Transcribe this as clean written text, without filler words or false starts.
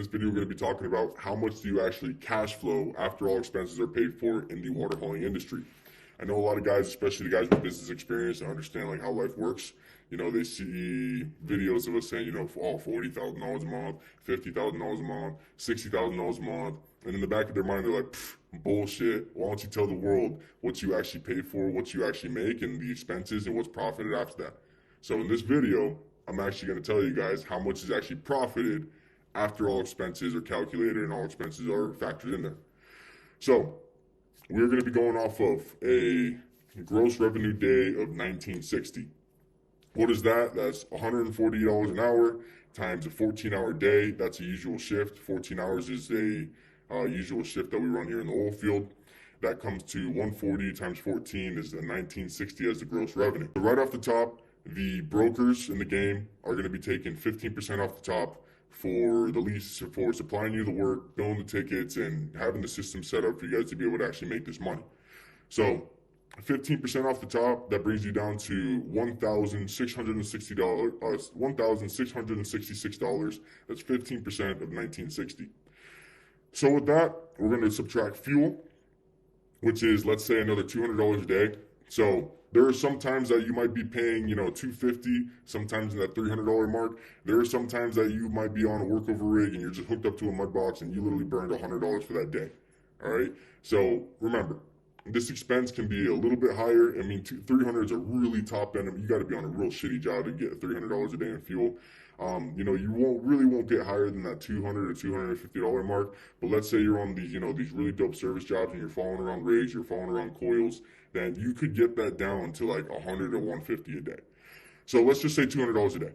this video, we're going to be talking about how much do you actually cash flow after all expenses are paid for in the water hauling industry. I know a lot of guys, especially the guys with business experience, and understand like how life works. You know, they see videos of us saying, you know, oh, $40,000 a month, $50,000 a month, $60,000 a month, and in the back of their mind, they're like, bullshit. Why don't you tell the world what you actually pay for, what you actually make, and the expenses, and what's profited after that? So in this video, I'm actually going to tell you guys how much is actually profited after all expenses are calculated and all expenses are factored in there. So we're going to be going off of a gross revenue day of 1960. What is that? That's $140 an hour times a 14-hour day. That's a usual shift. 14 hours is a usual shift that we run here in the oil field. That comes to 140 times 14 is the 1960 as the gross revenue. So right off the top, the brokers in the game are going to be taking 15% off the top for the lease, for supplying you the work, billing the tickets, and having the system set up for you guys to be able to actually make this money. So 15% off the top, that brings you down to $1,666. That's 15% of 1960. So with that, we're going to subtract fuel, which is, let's say, another $200 a day. So there are some times that you might be paying, you know, $250, sometimes in that $300 mark. There are some times that you might be on a workover rig and you're just hooked up to a mud box and you literally burned $100 for that day. All right. So remember, this expense can be a little bit higher. I mean, 300 is a really top end. I mean, you got to be on a real shitty job to get $300 a day in fuel. You know, you won't get higher than that $200 or $250 mark. But let's say you're on these, you know, these really dope service jobs and you're following around rigs, you're following around coils, then you could get that down to like $100 or $150 a day. So let's just say $200 a day.